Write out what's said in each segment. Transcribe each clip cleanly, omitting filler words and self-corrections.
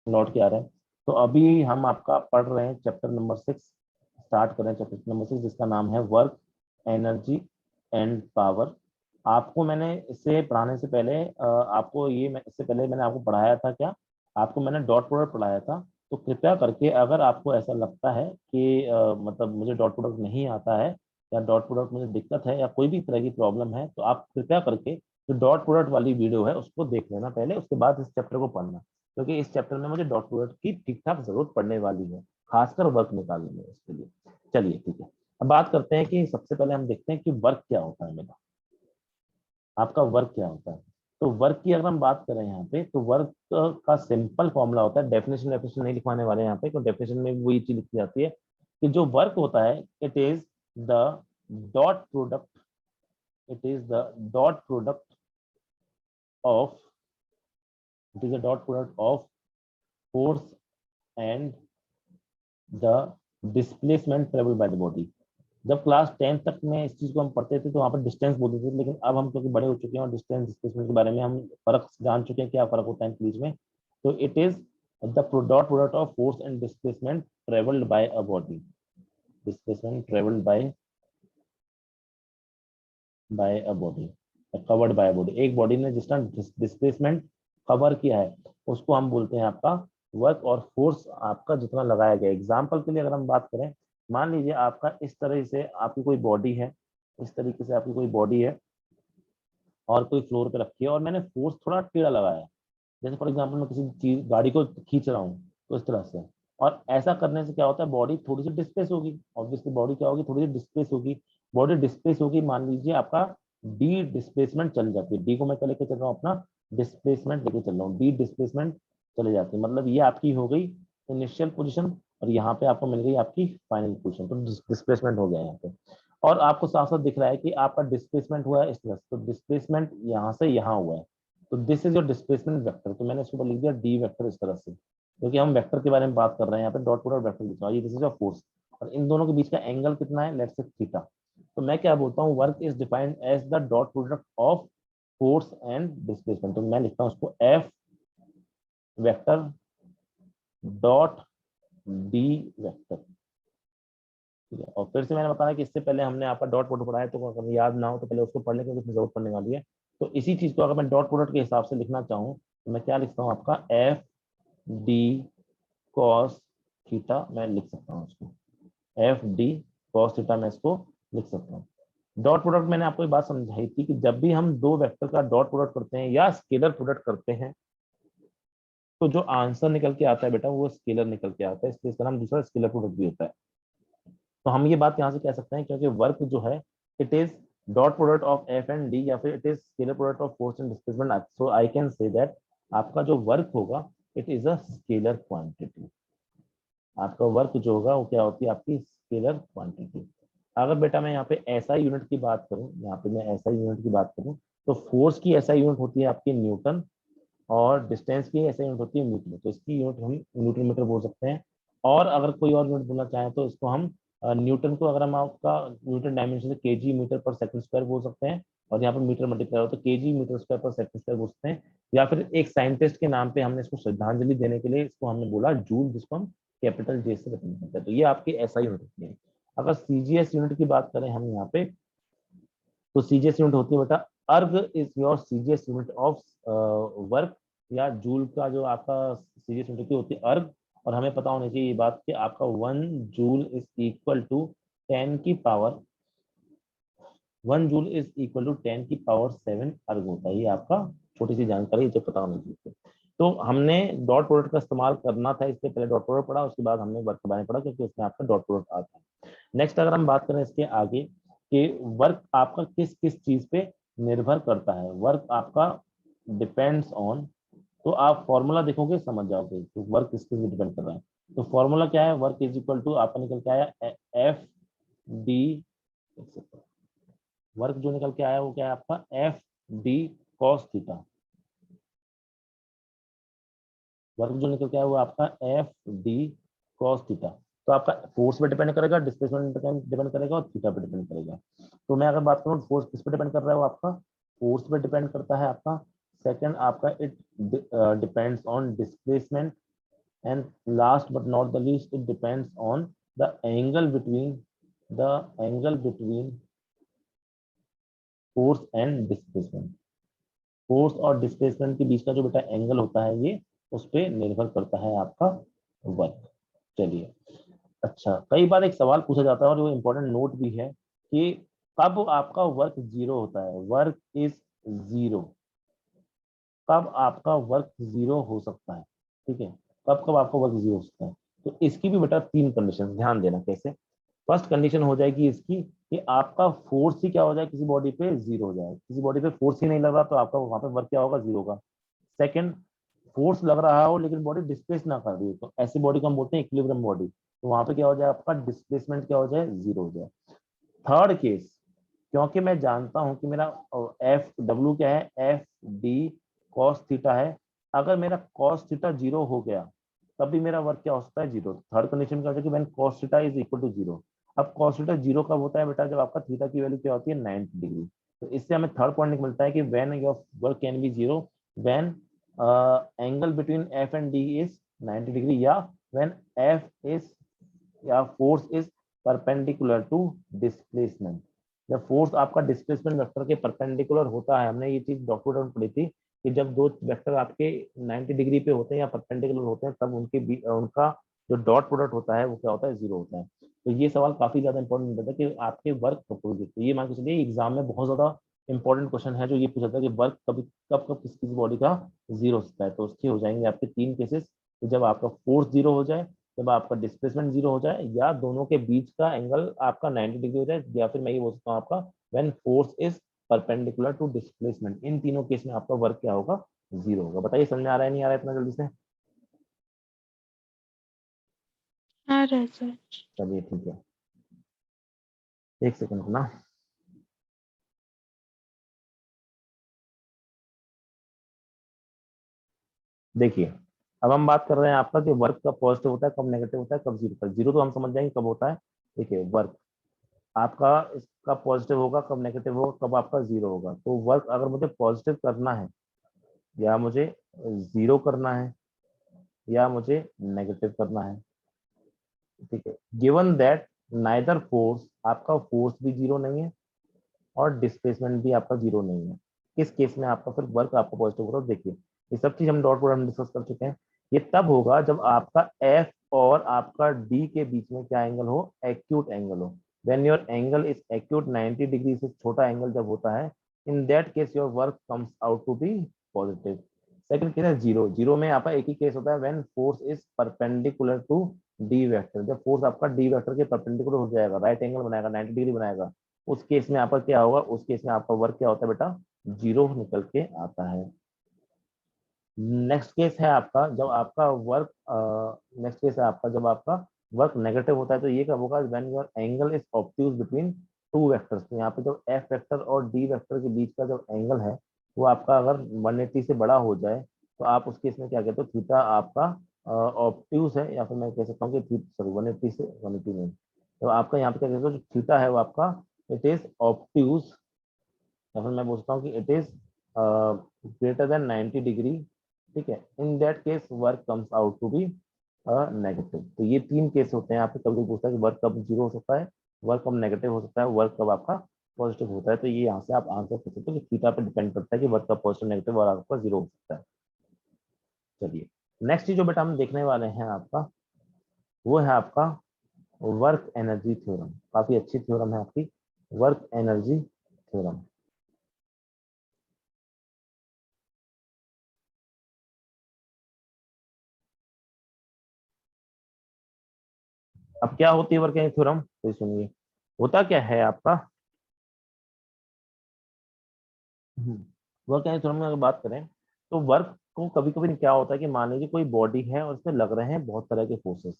लौट के आ रहे हैं। तो अभी हम आपका पढ़ रहे हैं चैप्टर नंबर 6, स्टार्ट कर रहे हैं चैप्टर नंबर 6 जिसका नाम है वर्क, एनर्जी एंड पावर। आपको मैंने इससे पढ़ाने से पहले आपको इससे पहले मैंने आपको पढ़ाया था क्या, आपको मैंने डॉट प्रोडक्ट पढ़ाया था। तो कृपया करके अगर आपको ऐसा लगता है कि मतलब मुझे डॉट प्रोडक्ट नहीं आता है या डॉट प्रोडक्ट मुझे दिक्कत है या कोई भी तरह की प्रॉब्लम है, तो आप कृपया करके जो डॉट प्रोडक्ट वाली वीडियो है उसको देख लेना पहले, उसके बाद इस चैप्टर को पढ़ना, क्योंकि इस चैप्टर में मुझे डॉट प्रोडक्ट की ठीक ठाक जरूरत पड़ने वाली है, खासकर वर्क निकालने में इसके लिए। चलिए ठीक है, अब बात करते हैं कि सबसे पहले हम देखते हैं कि वर्क क्या होता है मेरा, आपका वर्क क्या होता है। तो वर्क की अगर हम बात करें यहाँ पे, तो वर्क का सिंपल फॉर्मूला होता है, डेफिनेशन डेफिनेशन नहीं लिखवाने वाले यहाँ पे, तो डेफिनेशन में वही चीज लिखी जाती है कि जो वर्क होता है it is the dot product, it is the dot product of, it is the dot product of force and the displacement travel by the body. जब क्लास 10 तक में इस चीज को हम पढ़ते थे तो वहां पर डिस्टेंस बोलते थे, लेकिन अब हम क्योंकि बड़े हो चुके हैं और डिस्टेंस डिस्प्लेसमेंट के बारे में हम फर्क जान चुके हैं क्या फर्क होता है इनके बीच में। तो it is the dot product of force and displacement travelled by a body, displacement travelled by a body, covered by a body. एक बॉडी ने जितना डिस्प्लेसमेंट कवर किया है उसको हम बोलते हैं आपका वर्क, और फोर्स आपका जितना लगाया गया। एग्जाम्पल के लिए अगर हम बात करें, मान लीजिए आपका इस तरह से आपकी कोई बॉडी है, इस तरीके से आपकी कोई बॉडी है और कोई फ्लोर पे रखी है और मैंने फोर्स थोड़ा टेढ़ा लगाया, जैसे फॉर एग्जांपल मैं किसी चीज गाड़ी को खींच रहा हूँ तो इस तरह से, और ऐसा करने से क्या होता है, बॉडी थोड़ी सी डिस्प्लेस होगी, ऑब्वियसली बॉडी क्या होगी, थोड़ी सी डिस्प्लेस होगी। बॉडी डिस्प्लेस होगी, मान लीजिए आपका डी डिस्प्लेसमेंट चली जाती है, डी को मैं क्या लेके चल रहा हूँ अपना, डिस्प्लेसमेंट लेके चल रहा हूँ, डी डिस्प्लेसमेंट चले जाती है, मतलब ये आपकी हो गई इनिशियल पोजीशन और यहाँ पे आपको मिल गई आपकी फाइनल पोजीशन, तो डिस्प्लेसमेंट हो गया यहाँ पे। और आपको साथ साथ दिख रहा है कि आपका डिस्प्लेसमेंट हुआ है इस तरह से, तो डिस्प्लेसमेंट यहाँ से यहाँ हुआ है, तो this is your displacement vector. तो मैंने इसके ऊपर लिख दिया डी वेक्टर इस तरह से, क्योंकि हम वेक्टर के बारे में बात कर रहे हैं यहाँ पे, डॉट प्रोडक्ट वेक्टर लिख रहा हूँ, ये दिस इज योर फोर्स, और इन दोनों के बीच का एंगल कितना है, लेट्स से थीटा। तो मैं क्या बोलता हूँ, work is defined as the dot product of force and displacement. तो मैं लिखता हूँ उसको F vector dot D vector, ठीक है। और फिर से मैंने बताया कि इससे पहले हमने आपका डॉट प्रोडक्ट पढ़ाया, तो अगर याद ना हो तो पहले उसको पढ़ लें क्योंकि उसमें जरूरत पड़ने वाली है। तो इसी चीज को अगर मैं डॉट प्रोडक्ट के हिसाब से लिखना चाहूँ तो मैं क्या लिखता हूँ, आपका एफ डी कॉस थीटा मैं लिख सकता हूँ उसको, एफ डी कॉस थीटा मैं इसको लिख सकता हूँ। डॉट प्रोडक्ट मैंने आपको एक बात समझाई थी कि जब भी हम दो वेक्टर का डॉट प्रोडक्ट करते हैं या स्केलर प्रोडक्ट करते हैं तो जो आंसर निकल के आता है बेटा वो स्केलर निकल के आता है, इसलिए इसका नाम दूसरा स्केलर प्रोडक्ट भी होता है। तो हम ये बात यहाँ से कह सकते हैं क्योंकि वर्क जो है it is dot product of F and D या फिर it is scalar product of force and displacement, so I can say that आपका जो वर्क होगा it is a scalar quantity. आपका वर्क जो होगा वो क्या होती है, आपकी स्केलर क्वांटिटी। अगर बेटा मैं यहाँ पे एसआई यूनिट की बात करूँ, यहाँ पे मैं एसआई यूनिट की बात करूँ, तो फोर्स की एसआई यूनिट होती है आपकी न्यूटन, और डिस्टेंस की ऐसे यूनिट होती है मीटर, तो इसकी यूनिट हम न्यूटन मीटर बोल सकते हैं। और अगर कोई और यूनिट बोलना चाहें तो इसको हम न्यूटन को अगर हम आपका न्यूटन डायमेंशन से केजी मीटर पर सेकंड स्क्वायर बोल सकते हैं, और यहाँ पर मीटर मल्टीप्लाई हो तो केजी मीटर स्क्वायर पर सेकंड स्क्वायर बोल सकते हैं। या फिर एक साइंटिस्ट के नाम पे हमने इसको श्रद्धांजलि देने के लिए इसको हमने बोला जूल, जिसको हम कैपिटल जे से रिप्रेजेंट करते हैं। तो ये आपकी ऐसा यूनिट होती है। अगर सीजीएस यूनिट की बात करें हम यहाँ पे, तो सीजीएस यूनिट होती है बेटा अर्ग is your CGS unit of work, या जूल का जो आपका सीजीएस यूनिट होती है अर्ग। और हमें पता होनी चाहिए ये बात कि आपका 1 जूल इज इक्वल टू 10 की power, 1 joule is equal to 10 की पावर 7 अर्ग होता है। ये आपका छोटी सी जानकारी जो पता होनी चाहिए। तो हमने डॉट प्रोडक्ट का इस्तेमाल करना था, इससे पहले डॉट प्रोडक्ट पढ़ा, उसके बाद हमने वर्क के बारे में पढ़ा क्योंकि उसमें आपका डॉट प्रोडक्ट आता है। नेक्स्ट अगर हम बात करें इसके आगे कि वर्क आपका किस किस चीज पे निर्भर करता है, वर्क आपका डिपेंड्स ऑन, तो आप फॉर्मूला देखोगे समझ जाओगे तो वर्क किस किस पे डिपेंड कर रहा है। तो फॉर्मूला क्या है, वर्क इज इक्वल टू आपका निकल के आया एफ डी, वर्क जो निकल के आया वो क्या है आपका F D cos theta, work जो निकल के आया वो आपका एफ डी कॉस थीटा। तो आपका फोर्स पे डिपेंड करेगा, डिस्प्लेसमेंट पे डिपेंड करेगा और थीटा पे डिपेंड करेगा। तो मैं अगर बात करूँ फोर्स किस पे डिपेंड कर रहा है, वो आपका फोर्स पे डिपेंड करता है आपका। सेकंड आपका it depends on displacement, and last but not the least, it depends on the angle between force and displacement. Force और डिस्प्लेसमेंट के बीच का जो बेटा एंगल होता है ये उस पर निर्भर करता है आपका वर्क। चलिए, अच्छा, कई बार एक सवाल पूछा जाता है और वो इम्पोर्टेंट नोट भी है कि कब आपका वर्क जीरो होता है। वर्क इज जीरो, कब आपका वर्क जीरो हो सकता है, ठीक है, कब कब आपका वर्क जीरो हो सकता है। तो इसकी भी बेटा तीन कंडीशन ध्यान देना। कैसे? फर्स्ट कंडीशन हो जाएगी इसकी कि आपका फोर्स ही क्या हो जाए, किसी बॉडी पे जीरो हो जाए। किसी बॉडी पे फोर्स ही नहीं लग रहा तो आपका वहां पे वर्क क्या होगा, जीरो होगा। सेकंड, फोर्स लग रहा हो लेकिन बॉडी डिस्प्लेस ना कर रही है, तो ऐसी बॉडी को हम बोलते हैं इक्विलिब्रियम बॉडी, तो वहां पे क्या हो जाए, आपका डिस्प्लेसमेंट क्या हो जाए, जीरो हो जाए। थर्ड केस, क्योंकि मैं जानता हूं कि मेरा एफ डब्ल्यू क्या है, एफ डी कॉस थीटा है, अगर मेरा कॉस थीटा जीरो हो गया तब भी मेरा वर्क क्या हो सकता है, जीरो। थर्ड कंडीशन क्या होता है कि when cos theta is equal to zero. अब कॉस थीटा जीरो कब होता है बेटा, जब आपका थीटा की वैल्यू क्या होती है, 90 डिग्री। तो इससे हमें थर्ड पॉइंट मिलता है कि when your work can be zero when angle between F and D is 90 degree, या व्हेन एफ इज या force is perpendicular to displacement. जब फोर्स आपका डिस्प्लेसमेंट वेक्टर के परपेंडिकुलर होता है, हमने ये चीज डॉक्टर में पढ़ी थी कि जब दो वेक्टर आपके 90 डिग्री पे होते हैं या परपेंडिकुलर होते हैं तब उनका जो डॉट प्रोडक्ट होता है वो क्या होता है, जीरो होता है। तो ये सवाल काफी ज्यादा इंपॉर्टेंट होता है कि आपके वर्क प्रपोज, तो ये मान के चलिए एग्जाम में बहुत ज्यादा इंपॉर्टेंट क्वेश्चन है जो ये पूछा था कि वर्क कभी कब कब किस किस बॉडी का जीरो हो सकता है। तो उसके हो जाएंगे आपके तीन केसेस, जब आपका फोर्स जीरो हो जाए, जब आपका डिस्प्लेसमेंट जीरो हो जाए, या दोनों के बीच का एंगल आपका 90 डिग्री हो जाए, या फिर मैं ये बोल सकता हूँ आपका when force is perpendicular to displacement. इन तीनों केस में आपका वर्क क्या होगा, जीरो होगा। बताइए समझ में आ रहा है नहीं आ रहा है इतना जल्दी से? हाँ रह सर। चलिए ठीक है, एक सेकंड ना। देखिए, अब हम बात कर रहे हैं आपका कि वर्क कब पॉजिटिव होता है, कब नेगेटिव होता है, कब जीरो होता है। जीरो तो हम समझ जाएंगे कब होता है। देखिए, वर्क आपका इसका पॉजिटिव होगा, कब नेगेटिव होगा, कब आपका जीरो होगा। तो वर्क अगर मुझे पॉजिटिव करना है या मुझे जीरो करना है या मुझे नेगेटिव करना है, ठीक है, गिवन दैट नाइदर फोर्स, आपका फोर्स भी जीरो नहीं है और डिस्प्लेसमेंट भी आपका जीरो नहीं है, किस केस में आपका फिर वर्क आपका पॉजिटिव होगा। देखिए, ये सब चीज हम डॉट प्रोडक्ट डिस्कस कर चुके हैं। ये तब होगा जब आपका एफ और आपका डी के बीच में क्या एंगल हो, एक्यूट एंगल हो। When your angle is acute 90 degree से छोटा एंगल जब होता है, in that case your work comes out to be positive. Second case है जीरो। जीरो में आपका एक ही केस होता है, when force is perpendicular to D vector. जब फोर्स आपका डी वेक्टर के परपेंडिकुलर हो जाएगा, राइट एंगल बनाएगा, 90 डिग्री बनाएगा, उस केस में आपका क्या होगा, उस केस में आपका वर्क क्या होता है बेटा, जीरो निकल के आता है। नेक्स्ट केस है आपका जब आपका वर्क नेक्स्ट केस है आपका जब आपका वर्क नेगेटिव होता है, तो ये कब होगा, when your angle is obtuse between two vectors. तो यहाँ पे जब एफ वेक्टर और डी वेक्टर के बीच का जो एंगल है वो आपका अगर 180 से बड़ा हो जाए, तो आप उस केस में क्या कहते हो, थीटा आपका ऑब्ट्यूज है, या फिर मैं कह सकता हूँ कि सॉरी 180 से 180 नहीं, तो आपका यहाँ पे क्या कहते हो, जो थीटा है वो आपका इट इज ऑब्ट्यूज, या फिर मैं बोलता हूँ कि it is greater than 90 degree, ठीक है। In that case work comes out to be negative. तो ये तीन केस होते हैं, आपसे कभी पूछता है कि वर्क कब जीरो हो सकता है, वर्क कब नेगेटिव हो सकता है, वर्क कब आपका पॉजिटिव होता है। तो ये यहाँ से आप आंसर कर सकते हो कि थीटा पे डिपेंड करता है कि वर्क कब पॉजिटिव नेगेटिव और आपका जीरो हो सकता है। चलिए, नेक्स्ट चीज जो बेटा हम देखने वाले हैं आपका, वो है आपका वर्क एनर्जी थ्योरम। काफी अच्छी थ्योरम है आपकी, वर्क एनर्जी थ्योरम। अब क्या होती है वर्क एनर्जी थ्योरम, तो सुनिए, होता क्या है आपका, वर्क एनर्जी थ्योरम में अगर बात करें तो वर्क को कभी कभी क्या होता है कि मान लीजिए कोई बॉडी है और उसमें लग रहे हैं बहुत तरह के फोर्सेस,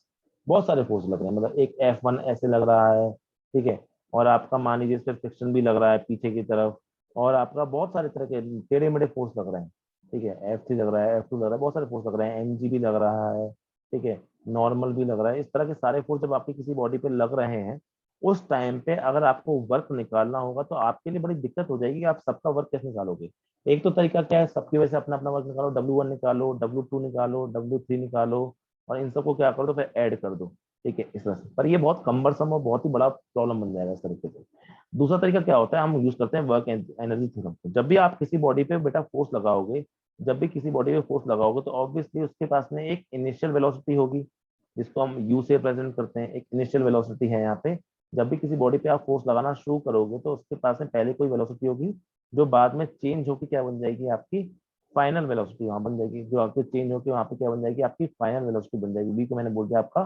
बहुत सारे फोर्स लग रहे हैं, मतलब एक F1 ऐसे लग रहा है, ठीक है, और आपका मान लीजिए इस पर फ्रिक्शन भी लग रहा है पीछे की तरफ, और आपका बहुत सारे तरह के टेढ़े मेढ़े फोर्स लग रहे हैं, ठीक है, F3 लग रहा है, F2 लग रहा है, बहुत सारे फोर्स लग रहे हैं, mg भी लग रहा है, ठीक है, नॉर्मल भी लग रहा है। इस तरह के सारे फोर्स जब आपकी किसी बॉडी पे लग रहे हैं, उस टाइम पे अगर आपको वर्क निकालना होगा तो आपके लिए बड़ी दिक्कत हो जाएगी कि आप सबका वर्क कैसे निकालोगे। एक तो तरीका क्या है, सबकी वजह से अपना अपना वर्क निकालो, W1 निकालो, W2 निकालो, W3 निकालो, और इन सबको क्या कर दो फिर ऐड कर दो, ठीक है, इस तरह से। पर ये बहुत कम्बरसम और बहुत ही बड़ा प्रॉब्लम बन जाएगा इस तरीके से। दूसरा तरीका क्या होता है, हम यूज करते हैं वर्क एनर्जी थ्योरम। जब भी आप किसी बॉडी पे बेटा फोर्स लगाओगे, जब भी किसी बॉडी पे फोर्स लगाओगे तो ऑब्वियसली उसके पास में एक इनिशियल वेलोसिटी होगी, जिसको हम यू से प्रेजेंट करते हैं। एक इनिशियल वेलोसिटी है यहाँ पे। जब भी किसी बॉडी पे आप फोर्स लगाना शुरू करोगे तो उसके पास में पहले कोई वेलोसिटी होगी, जो बाद में चेंज होकर क्या बन जाएगी, आपकी फाइनल वेलोसिटी वहां बन जाएगी। जो आपकी चेंज होकर वहां पे क्या बन जाएगी, आपकी फाइनल वेलोसिटी बन जाएगी। वी को मैंने बोल दिया आपका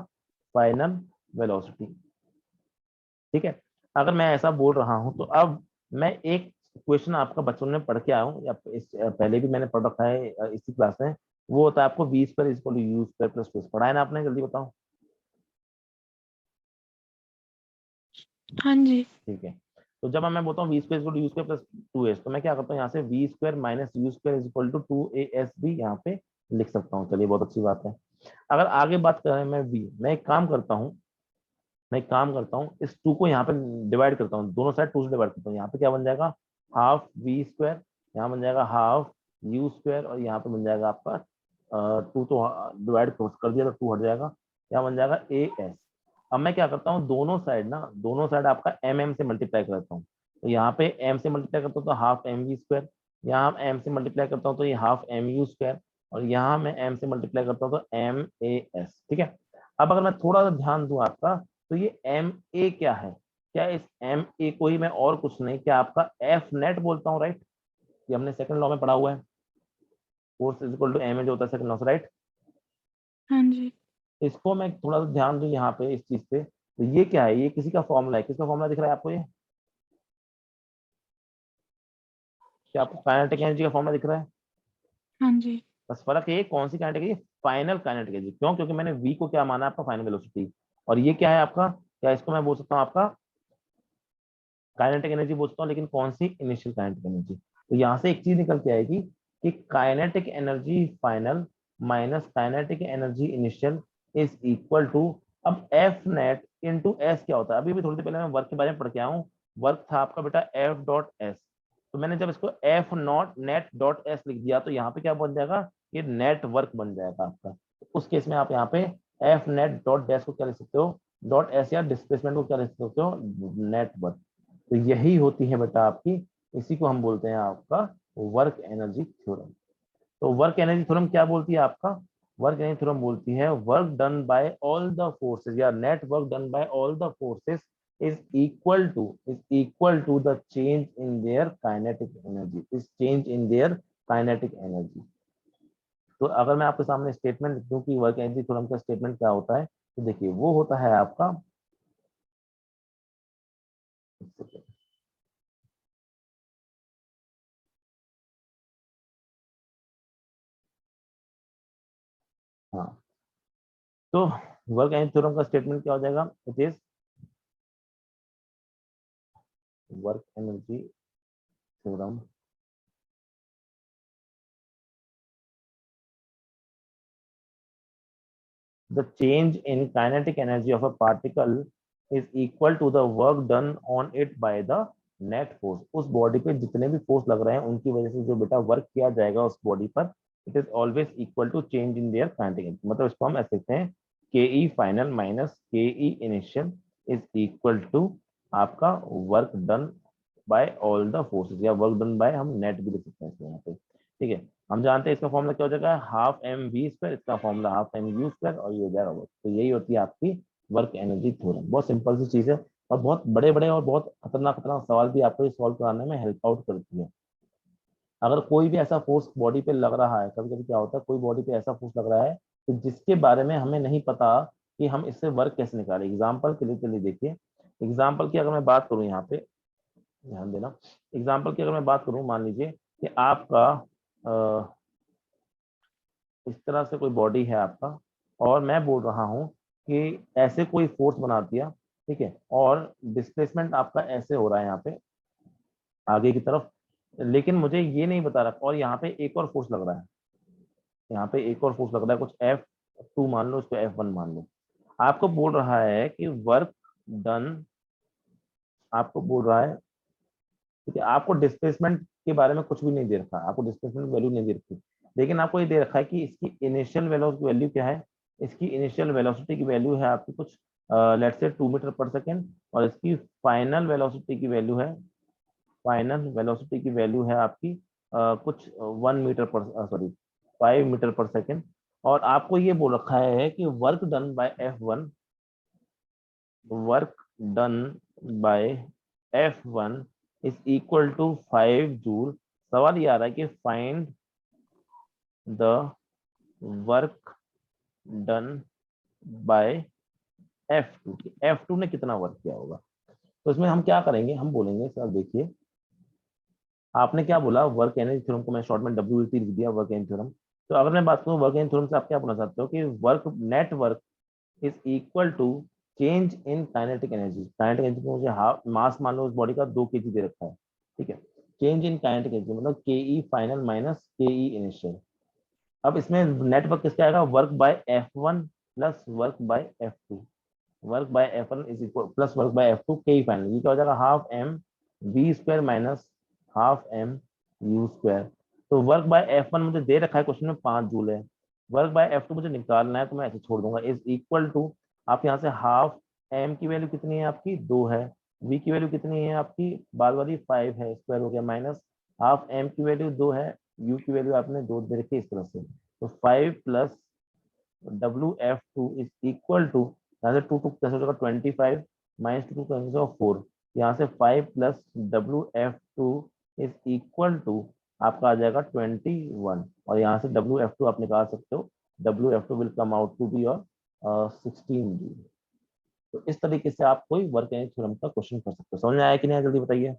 फाइनल वेलोसिटी, ठीक है। अगर मैं ऐसा बोल रहा हूं तो अब मैं एक क्वेश्चन आपका बचपन में पढ़ के आया हूँ, या इस पहले भी मैंने पढ़ रखा है इसी क्लास में। वो होता है आपको v square is equal to u square plus two. पढ़ा है ना आपने, जल्दी बताओ। हाँ जी। ठीक है, तो जब मैं बोलता हूँ v square is equal to u square plus two s, तो मैं क्या करता हूँ यहाँ से v square minus u square is equal to two a s भी यहाँ पे लिख सकता हूँ। चलिए, बहुत अच्छी बात है। अगर आगे बात करें मैं वी, मैं एक काम करता हूँ, इस टू को यहाँ पे डिवाइड करता हूँ, दोनों साइड टू से डिवाइड करता हूँ। यहाँ पे क्या बन जाएगा, हाफ वी स्क्वायर, यहाँ बन जाएगा हाफ यू स्क्वायर, और यहाँ पे बन जाएगा आपका टू तो डिवाइड कर दिया तो टू हट जाएगा, यहाँ बन जाएगा ए एस। अब मैं क्या करता हूँ, दोनों साइड आपका एम एम से मल्टीप्लाई करता हूँ। तो यहाँ पे एम से मल्टीप्लाई करता हूँ तो हाफ एम वी स्क्वायर, यहाँ एम से मल्टीप्लाई करता हूँ तो ये हाफ एम यू स्क्वायर, और यहाँ मैं एम से मल्टीप्लाई करता हूँ तो एम ए एस, ठीक है। अब अगर मैं थोड़ा सा ध्यान दूं आपका, तो ये एम ए क्या है, क्या इस एम ए को ही मैं और कुछ नहीं, क्या आपका एफ नेट बोलता हूँ, राइट। ये हमने सेकंड लॉ में पढ़ा हुआ है, force is equal to m a जो होता है सेकंड लॉ से, राइट। हाँ जी। इसको मैं थोड़ा सा ध्यान दूं यहाँ पे इस चीज पे, तो ये क्या है, ये किसी का फॉर्मूला है। किसका फॉर्मूला दिख रहा है आपको, ये क्या आपको काइनेटिक एनर्जी का फॉर्मूला दिख रहा है। हाँ जी। बस फर्क ये कौन सी काइनेटिक है, फाइनल काइनेटिक एनर्जी। क्यों, क्योंकि मैंने वी को क्या माना है, आपका फाइनल वेलोसिटी। और ये क्या है आपका, क्या इसको मैं बोल सकता हूँ आपका काइनेटिक एनर्जी बोल सकता हूँ, लेकिन कौन सी, इनिशियल काइनेटिक एनर्जी। तो यहाँ से एक चीज निकल के आएगी कि kinetic energy final minus kinetic energy initial is equal to, अब एफ नेट इंटू एस क्या होता है। अभी भी थोड़ी देर पहले मैं वर्क के बारे में पढ़ के आया हूँ। वर्क था आपका बेटा एफ डॉट एस, तो मैंने जब इसको F not net dot S लिख दिया तो यहाँ पे क्या बन जाएगा, ये नेट वर्क बन जाएगा आपका। तो उस केस में आप यहाँ पे एफ नेट डॉट डैश को क्या लिख सकते हो, डॉट एस, या डिस्प्लेसमेंट को क्या लिख सकते हो, नेट वर्क। तो यही होती है बेटा आपकी, इसी को हम बोलते हैं आपका वर्क एनर्जी थ्योरम। तो वर्क एनर्जी थ्योरम क्या बोलती है आपका, वर्क एनर्जी थ्योरम बोलती है work done by all the forces, या net work done by all the forces is equal to the change in their kinetic energy, is change in their kinetic energy. तो अगर मैं आपके सामने statement लिख दूं कि वर्क एनर्जी थ्योरम का स्टेटमेंट क्या होता है, तो देखिए वो होता है आपका, हाँ, तो वर्क एनर्जी थ्योरम का स्टेटमेंट क्या हो जाएगा, it is work energy theorem the change in kinetic energy of a particle is equal to the work done on it by the net force। उस बॉडी पे जितने भी फोर्स लग रहे हैं उनकी वजह से जो बेटा वर्क किया जाएगा उस बॉडी पर, it is always equal to change in their kinetic energy. मतलब इसको हम ऐसे लिखते हैं के ई final minus K E initial is equal to आपका work done by all the forces, या वर्क डन बाय हम नेट भी लिख सकते हैं यहाँ पे, ठीक है। हम जानते हैं इसका फॉर्मूला क्या हो जाएगा, हाफ एम वी स्क्वायर, इसका formula half m u square, और ये हो जाएगा वर्क। तो यही होती है आपकी वर्क एनर्जी थ्योरम। बहुत सिंपल सी चीज है, और बहुत बड़े बड़े और बहुत खतरनाक खतरनाक सवाल भी आपको ये सॉल्व कराने में हेल्प आउट करती है। अगर कोई भी ऐसा फोर्स बॉडी पे लग रहा है, कभी कभी क्या होता है कोई बॉडी पे ऐसा फोर्स लग रहा है तो जिसके बारे में हमें नहीं पता कि हम इससे वर्क कैसे निकालें। एग्जाम्पल के लिए चलिए देखिए, एग्जाम्पल की अगर मैं बात करूं, यहाँ पे ध्यान देना, एग्जाम्पल की अगर मैं बात करूं, मान लीजिए कि आपका इस तरह से कोई बॉडी है आपका, और मैं बोल रहा हूँ कि ऐसे कोई फोर्स बना दिया, ठीक है, और डिस्प्लेसमेंट आपका ऐसे हो रहा है यहाँ पे आगे की तरफ, लेकिन मुझे ये नहीं बता रहा, और यहाँ पे एक और फोर्स लग रहा है, यहाँ पे एक और फोर्स लग रहा है, कुछ F2 मान लो, इसको F1 मान लो। आपको बोल रहा है कि वर्क डन, आपको बोल रहा है, ठीक है, आपको डिस्प्लेसमेंट के बारे में कुछ भी नहीं दे रखा, आपको डिस्प्लेसमेंट वैल्यू नहीं दे रखी, लेकिन आपको ये दे रखा है कि इसकी इनिशियल वैल्यू क्या है, इसकी इनिशियल वेलोसिटी की वैल्यू है आपकी कुछ लेट्स से 2 मीटर पर सेकेंड, और इसकी फाइनल वेलोसिटी की वैल्यू है, फाइनल वेलोसिटी की वैल्यू है आपकी कुछ 1 मीटर पर सॉरी 5 मीटर पर सेकेंड। और आपको ये बोल रखा है कि work done by F1, work done by F1 is equal to 5 joule. सवाल ये आ रहा है कि find the work done by F2, F2 ने कितना वर्क किया होगा। तो इसमें हम क्या करेंगे, हम बोलेंगे सर देखिए, आपने क्या बोला, वर्क एनर्जी थ्योरम को मैं शॉर्ट में WET लिख दिया, वर्क एनर्जी थ्योरम। तो अगर मैं बात करूं वर्क एनर्जी थ्योरम से, आप क्या बोलना चाहते हो कि work, net work is equal to change in kinetic energy. Kinetic energy को मुझे हाफ मास मान लो उस बॉडी का 2 kg दे रखा है, ठीक है। चेंज इन काइनेटिक एनर्जी मतलब KE final minus KE initial. अब इसमें नेटवर्क किसका आएगा, work by F1 plus work by F2। Work by F1 is equal plus work by F2 KE final, ये क्या हो जाएगा, half M V square minus half M U square. तो work by F1 मुझे दे रखा है क्वेश्चन में 5 joule है, वर्क बाय F2 मुझे निकालना है, तो मैं ऐसे छोड़ दूंगा, इज इक्वल टू, आप यहाँ से हाफ M की वैल्यू कितनी है आपकी 2 है, V की वैल्यू कितनी है आपकी बाद वाली 5 है, स्क्वायर हो गया, माइनस हाफ M की वैल्यू 2 है, U की वैल्यू आपने 2 दे रखी है इस तरह से। तो 5 plus WF2 is equal to, यहाँ से 2 टू प्लस हो जाएगा 25 माइनस 2 कैंसिल हो 4, यहाँ से 5 plus WF2 is equal to आपका आ जाएगा 21, और यहाँ से WF2 आप निकाल सकते हो, WF2 will come out to be your 16 joule. तो इस तरीके से आप कोई वर्क एनर्जी थ्योरम का क्वेश्चन कर सकते हो। समझ में आया कि नहीं, जल्दी बताइए।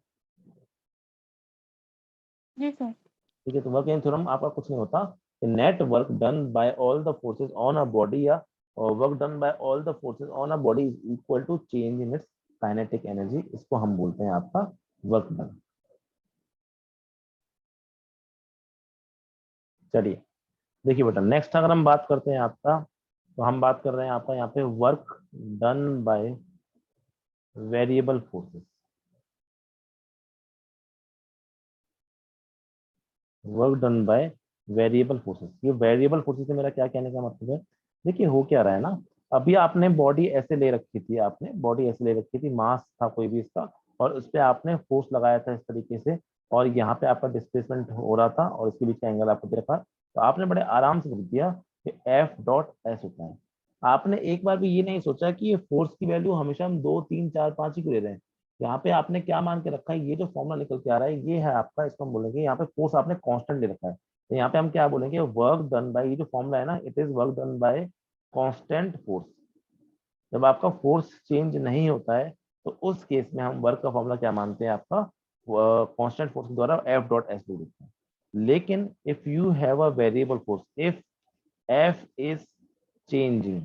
जी सर। ठीक है, तो वर्क एनर्जी थ्योरम आपका कुछ नहीं होता, net work done by all the forces on a body, या work done by all the forces on a body is equal to change in its kinetic energy, इसको हम बोलते हैं आपका वर्क डन। चलिए देखिए बेटा, नेक्स्ट अगर हम बात करते हैं आपका, तो हम बात कर रहे हैं आपका यहाँ पे work done by variable forces. Work done by variable forces, ये वेरिएबल फोर्सेस से मेरा क्या कहने का मतलब है, देखिए हो क्या रहा है ना, अभी आपने बॉडी ऐसे ले रखी थी, आपने बॉडी ऐसे ले रखी थी, मास था कोई भी इसका, और उस पर आपने फोर्स लगाया था इस तरीके से, और यहाँ पे आपका डिस्प्लेसमेंट हो रहा था, और इसके बीच का एंगल आपको दे रखा, तो आपने बड़े आराम से लिख दिया कि F.S होता है। आपने एक बार भी ये नहीं सोचा कि ये फोर्स की वैल्यू हमेशा हम 2 3 4 5 ही को ले रहे हैं। यहाँ पे आपने क्या मान के रखा है, ये जो फॉर्मूला निकल के आ रहा है ये है आपका, इसको हम बोलेंगे यहाँ पे फोर्स आपने कांस्टेंट ले रखा है, तो यहाँ पे हम क्या बोलेंगे, वर्क डन बाय, ये जो फॉर्मूला है ना, it is work done bye constant force. जब आपका फोर्स चेंज नहीं होता है, तो उस केस में हम वर्क का फॉर्मूला क्या मानते हैं, आपका कांस्टेंट फोर्स के द्वारा F.S ले देते हैं। लेकिन if you have a variable force, if F is changing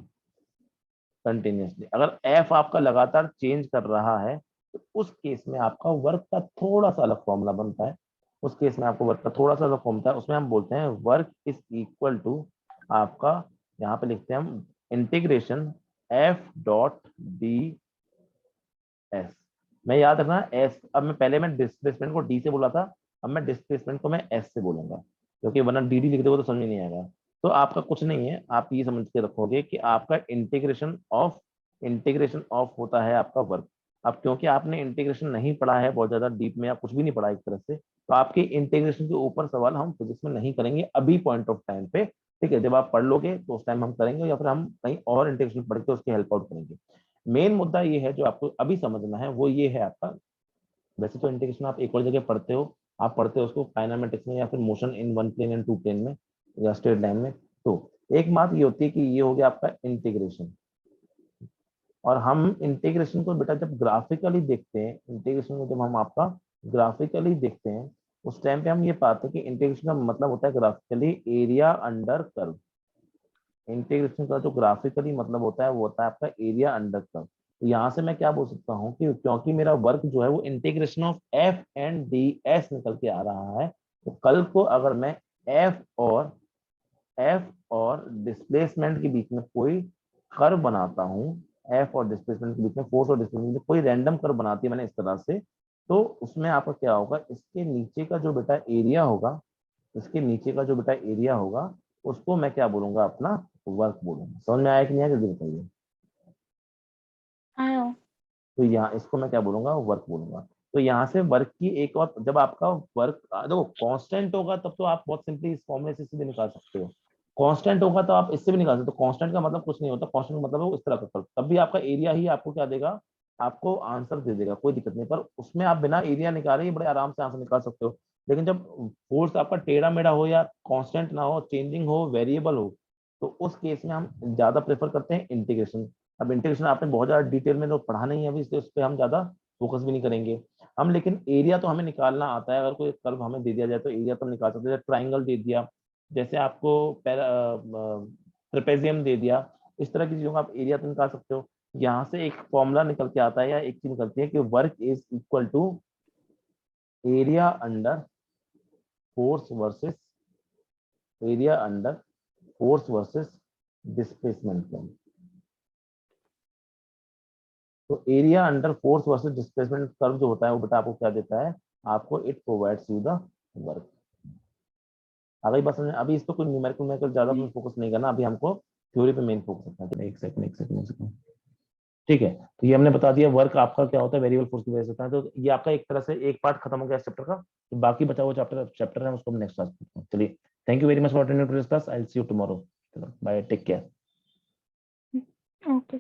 continuously, अगर F आपका लगातार चेंज कर रहा है, तो उस केस में आपका वर्क का थोड़ा सा अलग फॉर्मूला बनता है, उस केस में आपको वर्क का थोड़ा सा अलग फॉर्मूला है, उसमें हम बोलते हैं वर्क इज इक्वल टू आपका, यहाँ पे लिखते हैं हम इंटीग्रेशन F.ds। मैं याद रखना एस, अब मैं पहले मैं डिस्प्लेसमेंट को डी से बोला था, अब मैं डिस्प्लेसमेंट को मैं एस से बोलूंगा, क्योंकि वरना डी डी लिख दोगे तो समझ में नहीं आएगा। तो आपका कुछ नहीं है, आप ये समझ के रखोगे कि आपका इंटीग्रेशन ऑफ होता है आपका वर्क। अब क्योंकि आपने इंटीग्रेशन नहीं पढ़ा है बहुत ज्यादा डीप में, या कुछ भी नहीं पढ़ा एक तरह से, तो आपके इंटीग्रेशन के ऊपर सवाल हम फिजिक्स में नहीं करेंगे अभी पॉइंट ऑफ टाइम पे, ठीक है। जब आप पढ़ लोगे तो उस टाइम हम करेंगे, या फिर हम कहीं और इंटीग्रेशन पढ़ के उसकी हेल्प आउट करेंगे। मेन मुद्दा ये है जो आपको अभी समझना है, वो ये है आपका, वैसे तो इंटीग्रेशन आप एक और जगह पढ़ते हो, आप पढ़ते हो उसको काइनेमेटिक्स में, या फिर motion in one plane and two plane में, या स्ट्रेट लाइन में। तो एक बात ये होती है कि ये हो गया आपका इंटीग्रेशन, और हम इंटीग्रेशन को बेटा जब ग्राफिकली देखते हैं, इंटीग्रेशन को जब हम आपका ग्राफिकली देखते हैं, उस टाइम पे हम ये पाते हैं कि इंटीग्रेशन का मतलब होता है graphically area under curve. Integration का जो ग्राफिकली मतलब होता है वो होता है आपका एरिया अंडर कर्व। तो यहाँ से मैं क्या बोल सकता हूँ कि क्योंकि मेरा वर्क जो है वो इंटीग्रेशन ऑफ F&ds निकल के आ रहा है, तो कल को अगर मैं एफ और डिस्प्लेसमेंट के बीच में कोई कर्व बनाता हूँ, एफ और डिस्प्लेसमेंट के बीच में, फोर्स और डिस्प्लेसमेंट में कोई रैंडम कर्व बनाती है मैंने इस तरह से, तो उसमें आपका क्या होगा, इसके नीचे का जो बेटा एरिया होगा, इसके नीचे का जो बेटा एरिया होगा, उसको मैं क्या बोलूंगा, अपना वर्क बोलूंगा। समझ में आया कि नहीं आया, जल्दी बताइए। आया। तो यहाँ इसको मैं क्या बोलूंगा, वर्क बोलूंगा। तो यहाँ से वर्क की एक और, जब आपका वर्क देखो कांस्टेंट होगा तब तो आप बहुत सिंपली इस फॉर्मूले से सीधे निकाल सकते हो। कांस्टेंट होगा तो आप इससे भी निकाल सकते हो। कांस्टेंट का मतलब कुछ नहीं होता, कांस्टेंट का मतलब है वो इस तरह का कर्व, तब भी आपका एरिया ही आपको क्या देगा, आपको आंसर दे देगा, कोई दिक्कत नहीं। पर उसमें आप बिना एरिया निकाले ही बड़े आराम से आंसर निकाल सकते हो। लेकिन जब फोर्स आपका टेढ़ा मेढ़ा हो या कांस्टेंट ना हो, चेंजिंग हो, वेरिएबल हो, तो उस केस में हम ज्यादा प्रेफर करते हैं इंटीग्रेशन। अब इंटीग्रेशन आपने बहुत ज्यादा डिटेल में तो पढ़ा नहीं है अभी, इसलिए उस पर हम ज्यादा फोकस भी नहीं करेंगे हम। लेकिन एरिया तो हमें निकालना आता है। अगर कोई कर्व हमें दे दिया जाए तो एरिया तो हम निकाल सकते हैं। ट्राइंगल दे दिया, जैसे आपको ट्रेपेजियम दे दिया, इस तरह की चीजों का आप एरिया तो निकाल सकते हो। यहाँ से एक फॉर्मूला निकल के आता है या एक चीज निकलती है कि work is equal to area under force versus, area under force versus displacement. तो area under force versus displacement curve जो होता है वो बेटा आपको क्या देता है, आपको it provides you the work. आ गई बस समझ में? अभी इस पर कोई न्यूमेरिकल न्यूमेरिकल ज्यादा फोकस नहीं करना, अभी हमको थ्योरी पे मेन फोकस करना है। एक सेकंड एक सेकंड एक सेकंड। ठीक है, तो ये हमने बता दिया वर्क आपका क्या होता है, वेरिएबल फोर्स की वजह से होता है। तो ये आपका एक तरह से एक पार्ट खत्म हो गया इस चैप्टर का। तो बाकी बचा हुआ चैप्टर है उसको हम नेक्स्ट क्लास में करते हैं। चलिए, thank you very much for attending today's class. I will see you tomorrow. Bye, take care. Okay.